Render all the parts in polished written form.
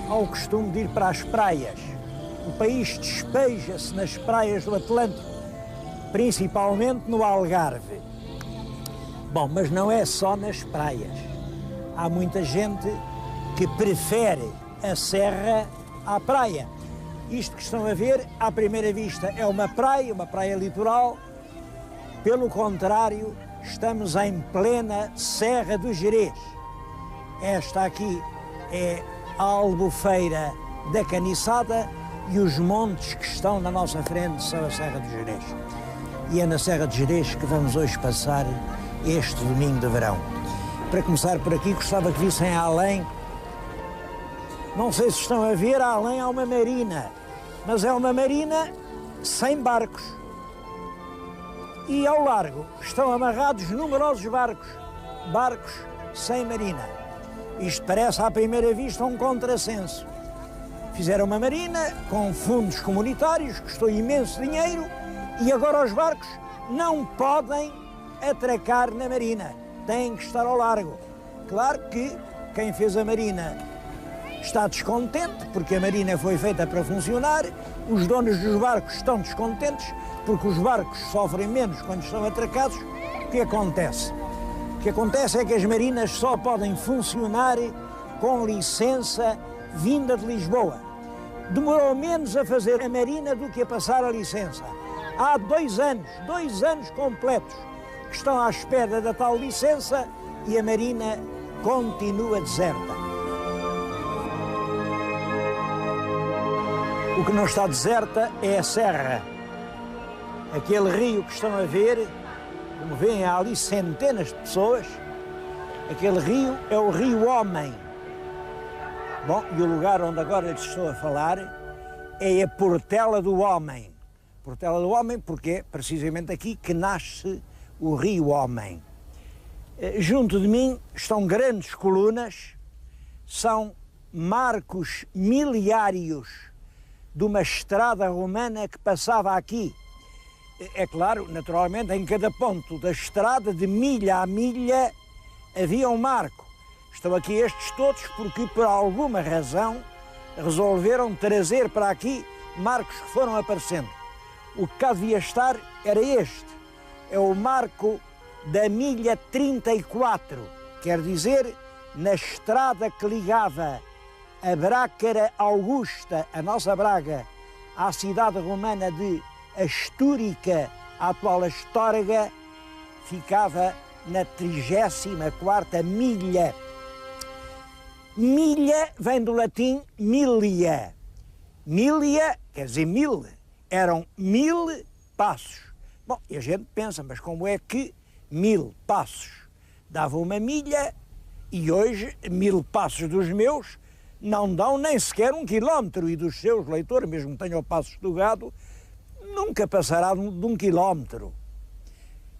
ao costume de ir para as praias. O país despeja-se nas praias do Atlântico, principalmente no Algarve. Bom, mas não é só nas praias. Há muita gente que prefere a serra à praia. Isto que estão a ver, à primeira vista, é uma praia litoral. Pelo contrário, estamos em plena Serra do Gerês. Esta aqui é a Albufeira da Caniçada e os montes que estão na nossa frente são a Serra do Gerês. E é na Serra do Gerês que vamos hoje passar este domingo de verão. Para começar por aqui, gostava que vissem além. Não sei se estão a ver, além há uma marina, mas é uma marina sem barcos. E ao largo estão amarrados numerosos barcos sem marina. Isto parece à primeira vista um contrassenso. Fizeram uma marina com fundos comunitários, custou imenso dinheiro, e agora os barcos não podem atracar na marina, têm que estar ao largo. Claro que quem fez a marina está descontente, porque a marina foi feita para funcionar, os donos dos barcos estão descontentes, porque os barcos sofrem menos quando estão atracados. O que acontece? O que acontece é que as marinas só podem funcionar com licença vinda de Lisboa. Demorou menos a fazer a marina do que a passar a licença. Há 2 anos completos, que estão à espera da tal licença e a marina continua deserta. O que não está deserta é a serra. Aquele rio que estão a ver, como veem, há ali centenas de pessoas. Aquele rio é o Rio Homem. Bom, e o lugar onde agora lhes estou a falar é a Portela do Homem. Portela do Homem porque é precisamente aqui que nasce o Rio Homem. Junto de mim estão grandes colunas, são marcos miliários de uma estrada romana que passava aqui. É claro, naturalmente, em cada ponto da estrada, de milha a milha, havia um marco. Estão aqui estes todos porque, por alguma razão, resolveram trazer para aqui marcos que foram aparecendo. O que cá devia estar era este. É o marco da milha 34, quer dizer, na estrada que ligava a Brácara Augusta, a nossa Braga, à cidade romana de Astúrica, a atual Astorga, ficava na 34ª milha. Milha vem do latim milia. Milia quer dizer 1000, eram 1000 passos. Bom, e a gente pensa, mas como é que 1000 passos davam uma milha e hoje 1000 passos dos meus não dão nem sequer 1 quilómetro, e dos seus leitores, mesmo que tenham passos do gado, nunca passará de 1 quilómetro.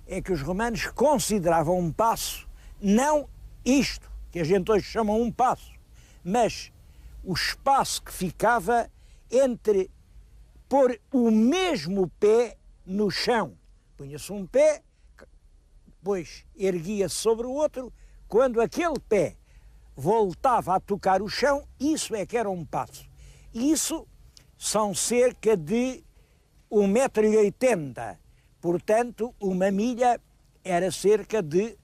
É que os romanos consideravam um passo, não isto, que a gente hoje chama um passo, mas o espaço que ficava entre pôr o mesmo pé no chão. Punha-se um pé, depois erguia-se sobre o outro, quando aquele pé voltava a tocar o chão, isso é que era um passo. Isso são cerca de 1,80 m, portanto, uma milha era cerca de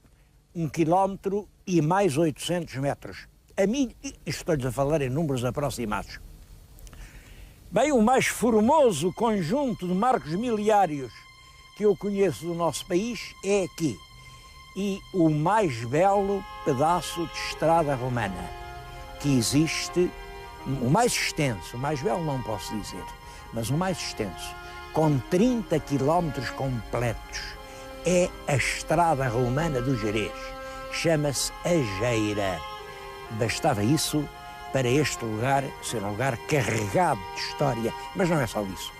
1 quilómetro e mais 800 metros. A milha, estou-lhes a falar em números aproximados. Bem, o mais formoso conjunto de marcos miliários que eu conheço do nosso país é aqui. E o mais belo pedaço de estrada romana que existe, o mais extenso, o mais belo não posso dizer, mas o mais extenso, com 30 quilómetros completos, é a estrada romana do Gerês. Chama-se Ageira. Bastava isso para este lugar ser um lugar carregado de história, mas não é só isso.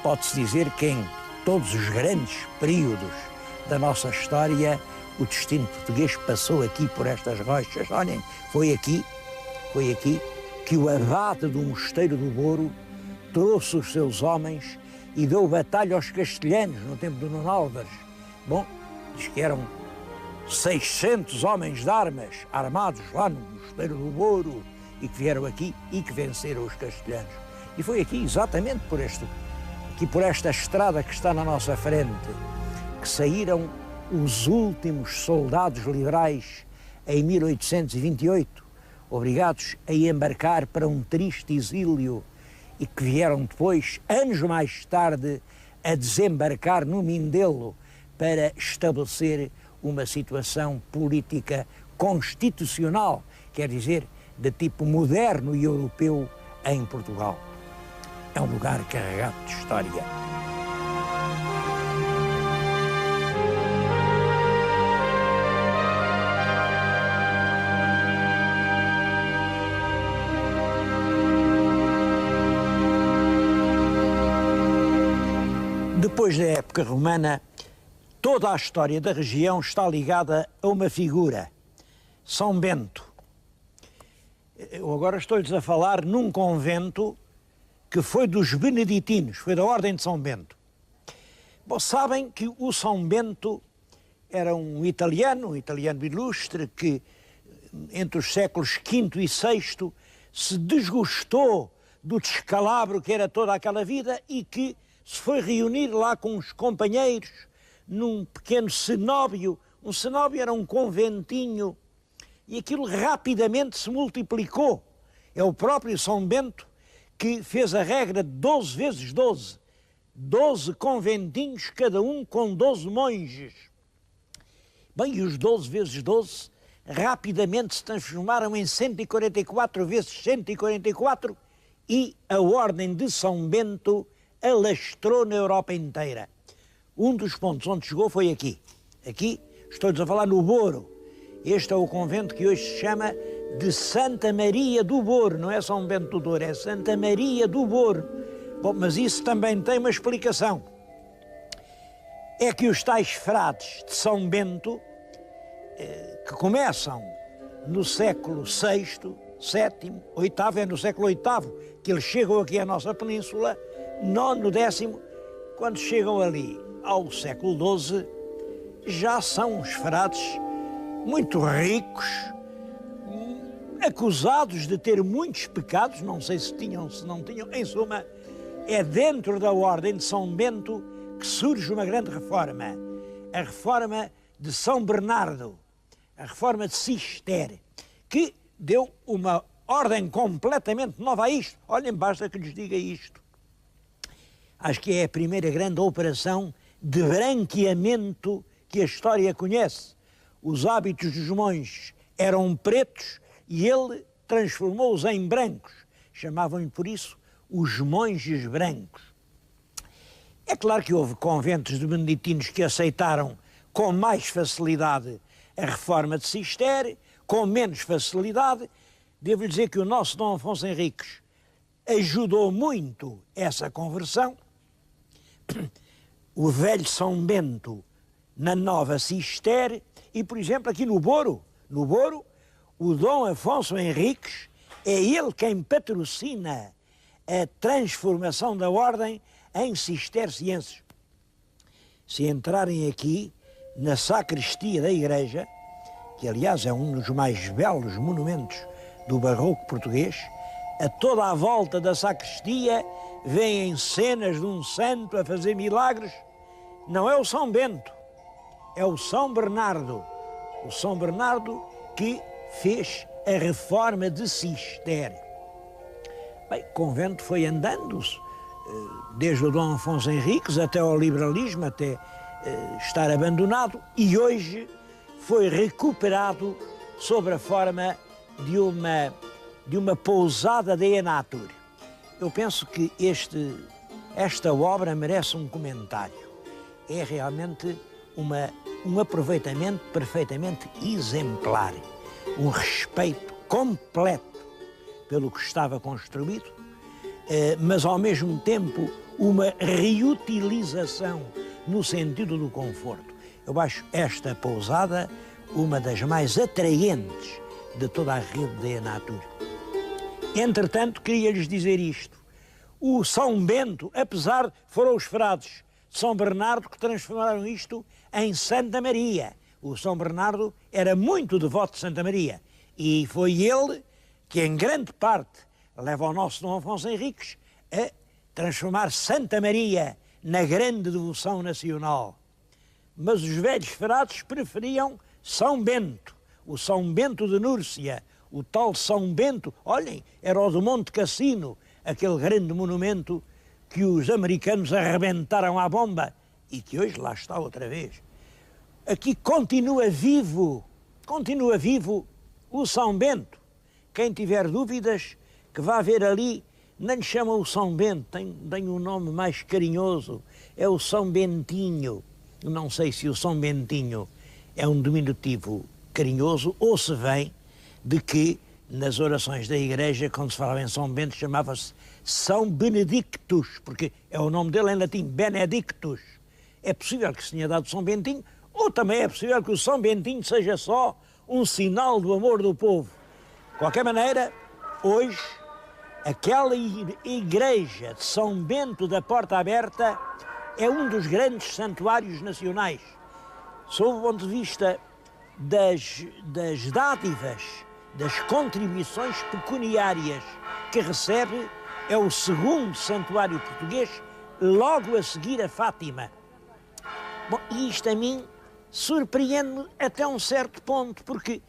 Pode-se dizer que em todos os grandes períodos da nossa história, o destino português passou aqui por estas rochas. Olhem, foi aqui que o abade do Mosteiro do Boro trouxe os seus homens e deu batalha aos castelhanos no tempo do Nuno Álvares. Bom, diz que eram 600 homens de armas armados lá no Mosteiro do Boro e que vieram aqui e que venceram os castelhanos. E foi aqui, exatamente por esta estrada que está na nossa frente, que saíram os últimos soldados liberais em 1828, obrigados a embarcar para um triste exílio e que vieram depois, anos mais tarde, a desembarcar no Mindelo para estabelecer uma situação política constitucional, quer dizer, de tipo moderno e europeu em Portugal. É um lugar carregado de história. Depois da época romana, toda a história da região está ligada a uma figura, São Bento. Eu agora estou-lhes a falar num convento que foi dos beneditinos, foi da Ordem de São Bento. Bom, sabem que o São Bento era um italiano ilustre, que entre os séculos V e VI se desgostou do descalabro que era toda aquela vida e que se foi reunir lá com os companheiros num pequeno cenóbio. Um cenóbio era um conventinho e aquilo rapidamente se multiplicou. É o próprio São Bento que fez a regra de 12 vezes 12. 12 conventinhos, cada um com 12 monges. Bem, e os 12 vezes 12 rapidamente se transformaram em 144 vezes 144 e a Ordem de São Bento alastrou na Europa inteira. Um dos pontos onde chegou foi aqui. Aqui, estou-lhes a falar no Boro. Este é o convento que hoje se chama de Santa Maria do Boro. Não é São Bento do Douro, é Santa Maria do Boro. Bom, mas isso também tem uma explicação. É que os tais frades de São Bento, que começam no século VI, VII, VIII, é no século VIII que eles chegam aqui à nossa península, nono, décimo, quando chegam ali ao século XII, já são uns frades muito ricos, acusados de ter muitos pecados, não sei se tinham, se não tinham, em suma, é dentro da Ordem de São Bento que surge uma grande reforma, a reforma de São Bernardo, a reforma de Cister, que deu uma ordem completamente nova a isto. Olhem, basta que lhes diga isto. Acho que é a primeira grande operação de branqueamento que a história conhece. Os hábitos dos monges eram pretos e ele transformou-os em brancos. Chamavam-lhe por isso os monges brancos. É claro que houve conventos de beneditinos que aceitaram com mais facilidade a reforma de Cister, com menos facilidade. Devo-lhe dizer que o nosso Dom Afonso Henriques ajudou muito essa conversão. O velho São Bento na nova Cister e, por exemplo, aqui no Boro, o Dom Afonso Henriques é ele quem patrocina a transformação da ordem em cistercienses. Se entrarem aqui na sacristia da igreja, que aliás é um dos mais belos monumentos do barroco português, a toda a volta da sacristia vêem cenas de um santo a fazer milagres. Não é o São Bento, é o São Bernardo. O São Bernardo que fez a reforma de Cister. Bem, o convento foi andando-se, desde o Dom Afonso Henriques até ao liberalismo, até estar abandonado, e hoje foi recuperado sob a forma de uma pousada de Enatur. Eu penso que esta obra merece um comentário. É realmente um aproveitamento perfeitamente exemplar, um respeito completo pelo que estava construído, mas ao mesmo tempo uma reutilização no sentido do conforto. Eu acho esta pousada uma das mais atraentes de toda a rede da Enatur. Entretanto, queria-lhes dizer isto. O São Bento, apesar de foram os frades de São Bernardo que transformaram isto em Santa Maria. O São Bernardo era muito devoto de Santa Maria e foi ele que em grande parte leva o nosso Dom Afonso Henriques a transformar Santa Maria na grande devoção nacional. Mas os velhos frades preferiam São Bento, o São Bento de Núrcia, o tal São Bento, olhem, era o do Monte Cassino, aquele grande monumento que os americanos arrebentaram à bomba e que hoje lá está outra vez. Aqui continua vivo o São Bento. Quem tiver dúvidas, que vá ver ali, não lhe chamam o São Bento, tem um nome mais carinhoso, é o São Bentinho. Não sei se o São Bentinho é um diminutivo carinhoso ou se vem de que nas orações da igreja, quando se falava em São Bento, chamava-se São Benedictus, porque é o nome dele em latim, Benedictus. É possível que se tenha dado São Bentinho, ou também é possível que o São Bentinho seja só um sinal do amor do povo. De qualquer maneira, hoje, aquela igreja de São Bento da Porta Aberta é um dos grandes santuários nacionais. Sob o ponto de vista das dádivas, das contribuições pecuniárias que recebe, é o segundo santuário português, logo a seguir a Fátima. Bom, e isto a mim surpreende-me até um certo ponto, porque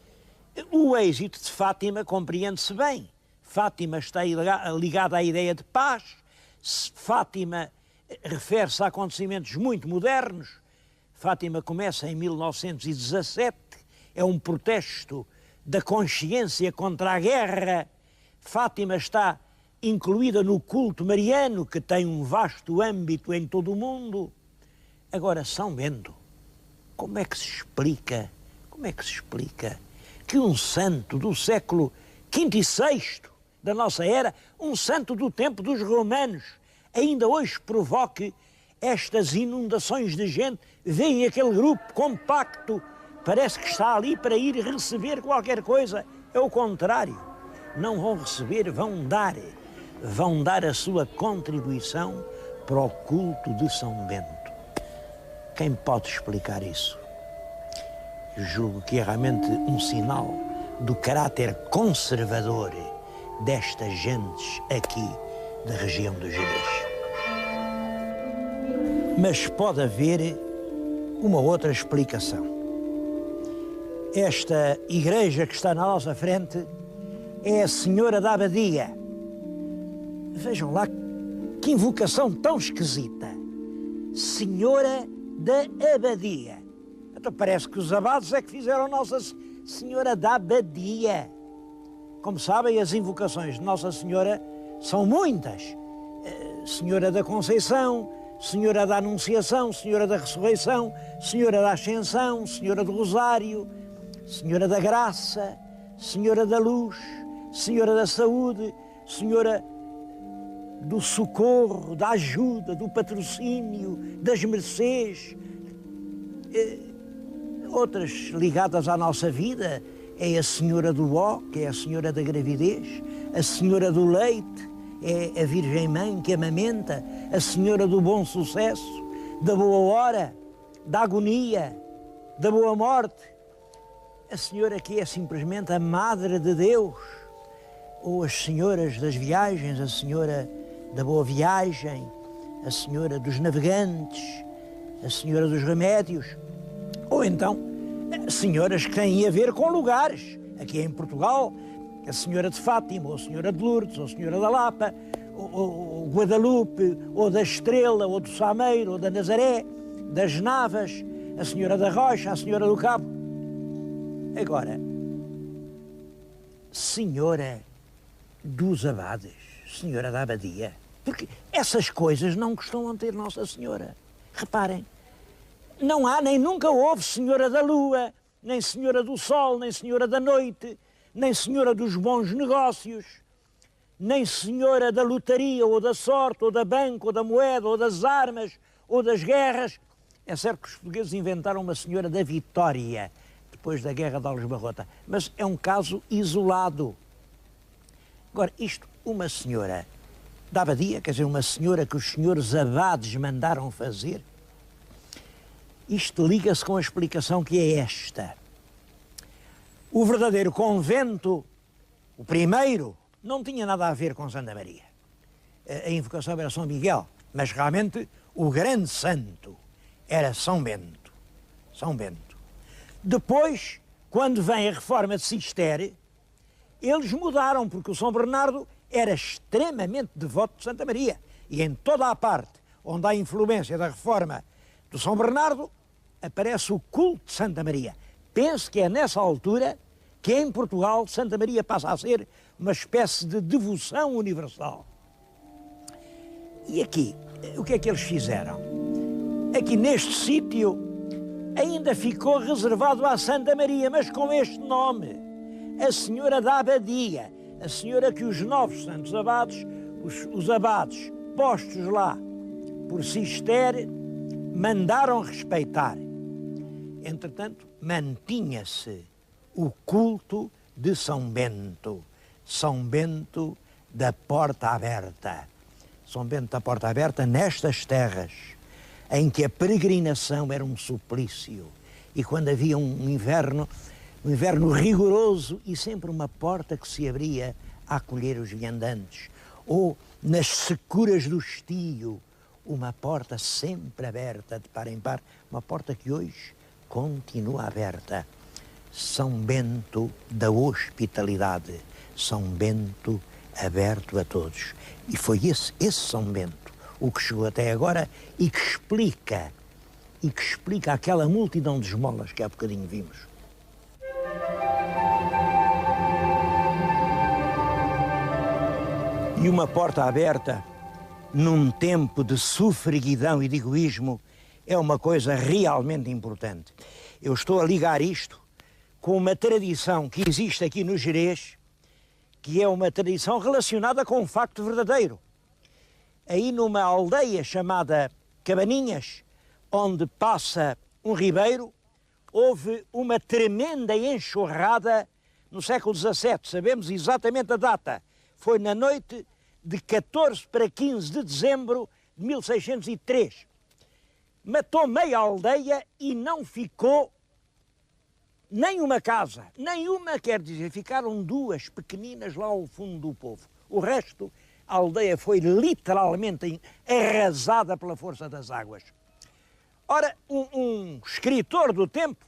o êxito de Fátima compreende-se bem. Fátima está ligada à ideia de paz, Fátima refere-se a acontecimentos muito modernos. Fátima começa em 1917, é um protesto da consciência contra a guerra. Fátima está incluída no culto mariano, que tem um vasto âmbito em todo o mundo. Agora, São Bento, como é que se explica que um santo do século V e VI da nossa era, um santo do tempo dos romanos, ainda hoje provoque estas inundações de gente? Vêem aquele grupo compacto, parece que está ali para ir receber qualquer coisa. É o contrário, não vão receber, vão dar a sua contribuição para o culto de São Bento. Quem pode explicar isso? Eu julgo que é realmente um sinal do caráter conservador destas gentes aqui da região do Gerês. Mas pode haver uma outra explicação. Esta igreja que está na nossa frente é a Senhora da Abadia. Vejam lá que invocação tão esquisita. Senhora da Abadia. Então parece que os abades é que fizeram Nossa Senhora da Abadia. Como sabem, as invocações de Nossa Senhora são muitas. Senhora da Conceição, Senhora da Anunciação, Senhora da Ressurreição, Senhora da Ascensão, Senhora do Rosário, Senhora da Graça, Senhora da Luz, Senhora da Saúde, Senhora do Socorro, da Ajuda, do Patrocínio, das Mercês. Outras ligadas à nossa vida é a Senhora do Ó, que é a Senhora da Gravidez, a Senhora do Leite, é a Virgem Mãe que amamenta, a Senhora do Bom Sucesso, da Boa Hora, da Agonia, da Boa Morte, a Senhora que é simplesmente a Madre de Deus, ou as Senhoras das Viagens, a Senhora da Boa Viagem, a Senhora dos Navegantes, a Senhora dos Remédios, ou então senhoras que têm a ver com lugares. Aqui em Portugal, a Senhora de Fátima, ou a Senhora de Lourdes, ou a Senhora da Lapa, ou Guadalupe, ou da Estrela, ou do Sameiro, ou da Nazaré, das Navas, a Senhora da Rocha, a Senhora do Cabo. Agora, Senhora dos Abades, Senhora da Abadia, porque essas coisas não costumam ter Nossa Senhora. Reparem, não há nem nunca houve Senhora da Lua, nem Senhora do Sol, nem Senhora da Noite, nem Senhora dos Bons Negócios, nem Senhora da Lotaria, ou da Sorte, ou da Banca, ou da Moeda, ou das Armas, ou das Guerras. É certo que os portugueses inventaram uma Senhora da Vitória, depois da Guerra de Aljubarrota, mas é um caso isolado. Agora, isto, uma senhora da abadia, quer dizer, uma senhora que os senhores abades mandaram fazer, isto liga-se com a explicação que é esta. O verdadeiro convento O primeiro não tinha nada a ver com Santa Maria. A invocação era São Miguel, mas realmente o grande santo era São Bento. São Bento. Depois, quando vem a reforma de Cister, eles mudaram, porque o São Bernardo era extremamente devoto de Santa Maria. E em toda a parte onde há influência da reforma do São Bernardo, aparece o culto de Santa Maria. Penso que é nessa altura que em Portugal Santa Maria passa a ser uma espécie de devoção universal. E aqui, o que é que eles fizeram? Aqui neste sítio ainda ficou reservado à Santa Maria, mas com este nome, a Senhora da Abadia, a Senhora que os novos santos abades, os abades postos lá por Cister, mandaram respeitar. Entretanto, mantinha-se o culto de São Bento da Porta Aberta. São Bento da Porta Aberta nestas terras, em que a peregrinação era um suplício, e quando havia um inverno rigoroso, e sempre uma porta que se abria a acolher os viandantes, ou nas securas do estio, uma porta sempre aberta, de par em par, uma porta que hoje continua aberta. São Bento da hospitalidade, São Bento aberto a todos. E foi esse São Bento o que chegou até agora e que explica aquela multidão de esmolas que há bocadinho vimos. E uma porta aberta, num tempo de sofreguidão e de egoísmo, é uma coisa realmente importante. Eu estou a ligar isto com uma tradição que existe aqui no Gerês, que é uma tradição relacionada com um facto verdadeiro. Aí numa aldeia chamada Cabaninhas, onde passa um ribeiro, houve uma tremenda enxurrada no século XVII, sabemos exatamente a data. Foi na noite de 14 para 15 de dezembro de 1603. Matou meia aldeia e não ficou nenhuma casa, nenhuma, quer dizer, ficaram duas pequeninas lá ao fundo do povo. O resto, a aldeia foi literalmente arrasada pela força das águas. Ora, um escritor do tempo,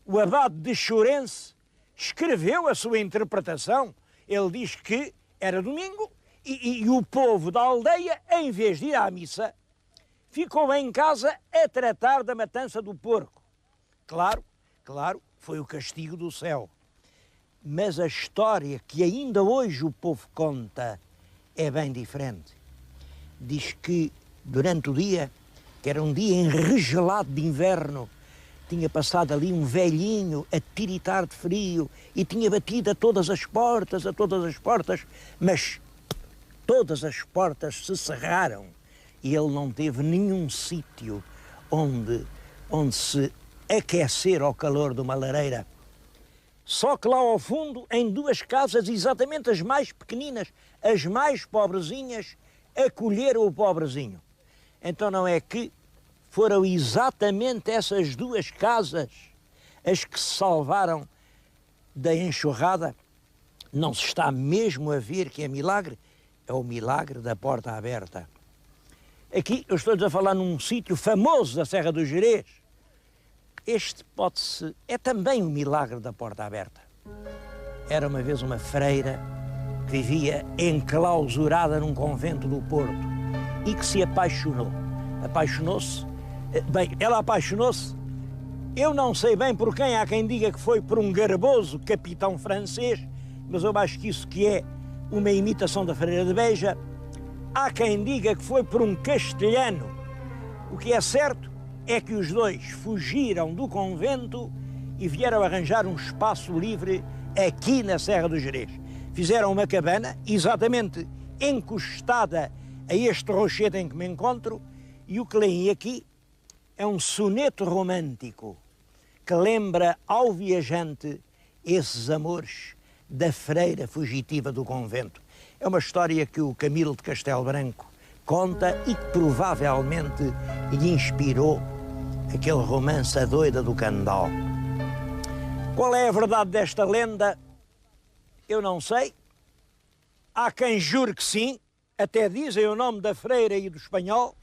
o abade de Chorense, escreveu a sua interpretação. Ele diz que era domingo e o povo da aldeia, em vez de ir à missa, ficou em casa a tratar da matança do porco. Claro, foi o castigo do céu. Mas a história que ainda hoje o povo conta é bem diferente. Diz que durante o dia, que era um dia enregelado de inverno, tinha passado ali um velhinho a tiritar de frio e tinha batido a todas as portas, mas todas as portas se cerraram e ele não teve nenhum sítio onde se aquecer ao calor de uma lareira. Só que lá ao fundo, em duas casas, exatamente as mais pequeninas, as mais pobrezinhas, acolheram o pobrezinho. Então não é que foram exatamente essas duas casas as que se salvaram da enxurrada? Não se está mesmo a ver que é milagre? É o milagre da porta aberta. Aqui eu estou a falar num sítio famoso da Serra do Gerês. Este é também um milagre da porta aberta. Era uma vez uma freira que vivia enclausurada num convento do Porto e que se apaixonou. Ela apaixonou-se, eu não sei bem por quem, há quem diga que foi por um garboso capitão francês, mas eu acho que isso que é uma imitação da freira de Beja. Há quem diga que foi por um castelhano. O que é certo é que os dois fugiram do convento e vieram arranjar um espaço livre aqui na Serra do Gerês. Fizeram uma cabana exatamente encostada a este rochete em que me encontro, e o que leem aqui é um soneto romântico que lembra ao viajante esses amores da freira fugitiva do convento. É uma história que o Camilo de Castelo Branco conta e que provavelmente lhe inspirou aquele romance A Doida do Candal. Qual é a verdade desta lenda? Eu não sei. Há quem jure que sim, até dizem o nome da freira e do espanhol.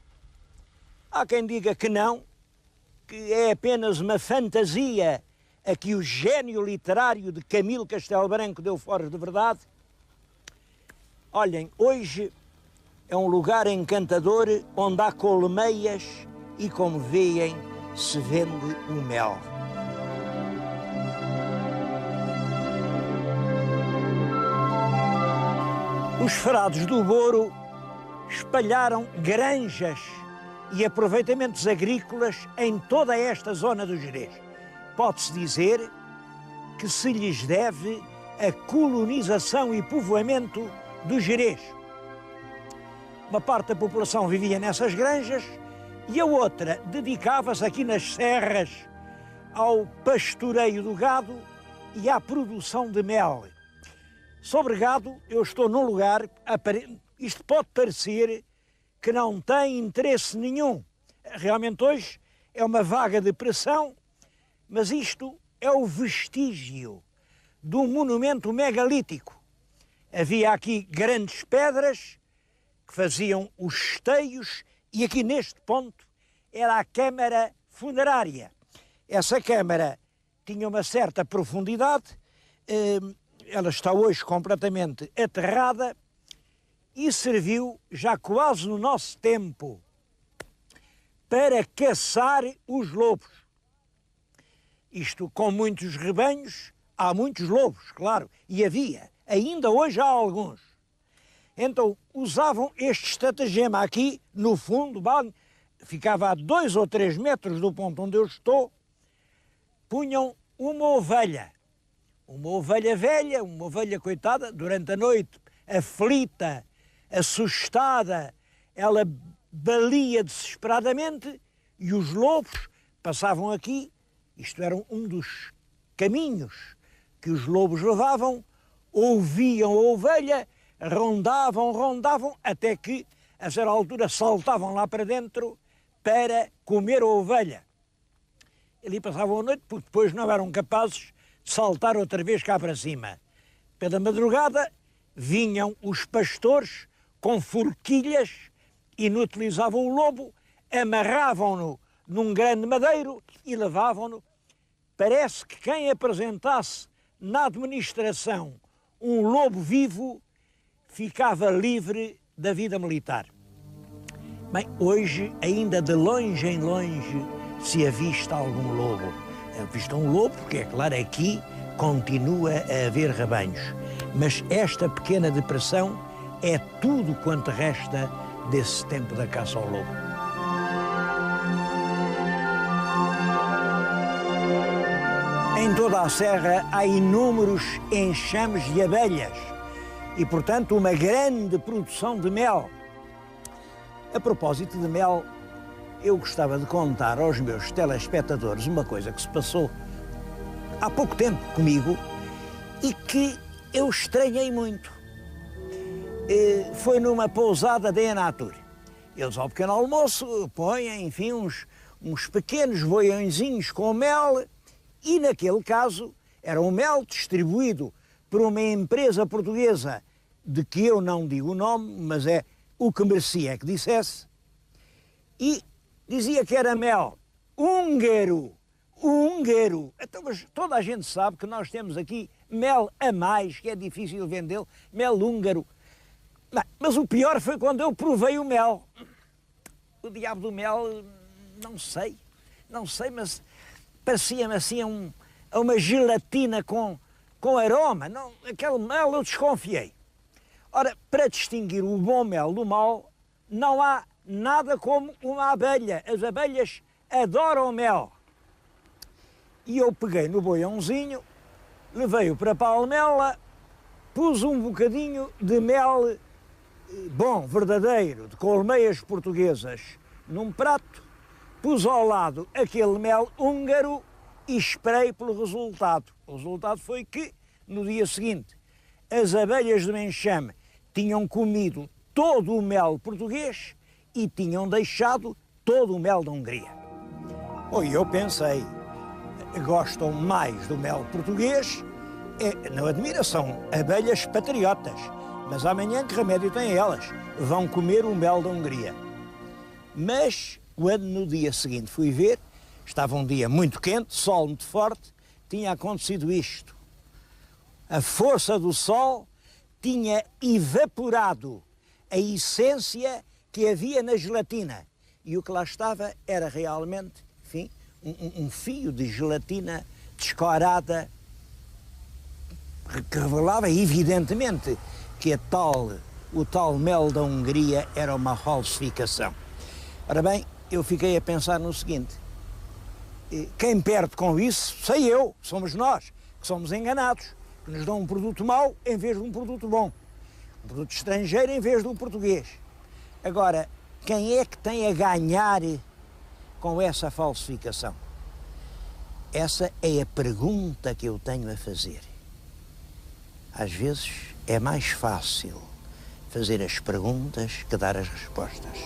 Há quem diga que não, que é apenas uma fantasia a que o gênio literário de Camilo Castelo Branco deu fora de verdade. Olhem, hoje é um lugar encantador onde há colmeias e, como veem, se vende o mel. Os frades do Douro espalharam granjas e aproveitamentos agrícolas em toda esta zona do Gerês. Pode-se dizer que se lhes deve a colonização e povoamento do Gerês. Uma parte da população vivia nessas granjas e a outra dedicava-se aqui nas serras ao pastoreio do gado e à produção de mel. Sobre gado, eu estou num lugar, isto pode parecer que não tem interesse nenhum. Realmente hoje é uma vaga depressão, mas isto é o vestígio de um monumento megalítico. Havia aqui grandes pedras que faziam os esteios e aqui neste ponto era a câmara funerária. Essa câmara tinha uma certa profundidade, ela está hoje completamente aterrada e serviu, já quase no nosso tempo, para caçar os lobos. Isto, com muitos rebanhos, há muitos lobos, claro, e havia, ainda hoje há alguns. Então usavam este estratagema aqui, no fundo, ficava a 2 ou 3 metros do ponto onde eu estou, punham uma ovelha velha, uma ovelha coitada, durante a noite, aflita, assustada, ela balia desesperadamente e os lobos passavam aqui. Isto era um dos caminhos que os lobos levavam, ouviam a ovelha, rondavam, até que, a certa altura, saltavam lá para dentro para comer a ovelha. Ali passavam a noite, porque depois não eram capazes de saltar outra vez cá para cima. Pela madrugada vinham os pastores com forquilhas, inutilizavam o lobo, amarravam-no num grande madeiro e levavam-no. Parece que quem apresentasse na administração um lobo vivo ficava livre da vida militar. Bem, hoje, ainda de longe em longe, se avista algum lobo. Avista um lobo, porque é claro, aqui continua a haver rebanhos. Mas esta pequena depressão é tudo quanto resta desse tempo da caça ao lobo. Em toda a serra há inúmeros enxames de abelhas e, portanto, uma grande produção de mel. A propósito de mel, eu gostava de contar aos meus telespectadores uma coisa que se passou há pouco tempo comigo e que eu estranhei muito. Foi numa pousada da Enatur. Eles, ao pequeno almoço, põem, enfim, uns pequenos boiõezinhos com mel e, naquele caso, era um mel distribuído por uma empresa portuguesa de que eu não digo o nome, mas é o que merecia que dissesse, e dizia que era mel húngaro. Então, mas toda a gente sabe que nós temos aqui mel a mais, que é difícil vendê-lo, mel húngaro. Mas o pior foi quando eu provei o mel. O diabo do mel, não sei, mas parecia-me assim uma gelatina com aroma. Não, aquele mel eu desconfiei. Ora, para distinguir o bom mel do mau, não há nada como uma abelha. As abelhas adoram mel. E eu peguei no boiãozinho, levei-o para a palmela, pus um bocadinho de mel bom, verdadeiro, de colmeias portuguesas, num prato, pus ao lado aquele mel húngaro e esperei pelo resultado. O resultado foi que, no dia seguinte, as abelhas do enxame tinham comido todo o mel português e tinham deixado todo o mel da Hungria. E eu pensei, gostam mais do mel português não admira, são abelhas patriotas, mas amanhã que remédio têm elas? Vão comer o mel da Hungria. Mas, quando no dia seguinte fui ver, estava um dia muito quente, sol muito forte, tinha acontecido isto. A força do sol tinha evaporado a essência que havia na gelatina. E o que lá estava era realmente, enfim, um fio de gelatina descorada, que revelava evidentemente que o tal mel da Hungria era uma falsificação. Ora bem, eu fiquei a pensar no seguinte: quem perde com isso, sei eu, somos nós, que somos enganados, que nos dão um produto mau em vez de um produto bom, um produto estrangeiro em vez de um português. Agora, quem é que tem a ganhar com essa falsificação? Essa é a pergunta que eu tenho a fazer. Às vezes é mais fácil fazer as perguntas que dar as respostas.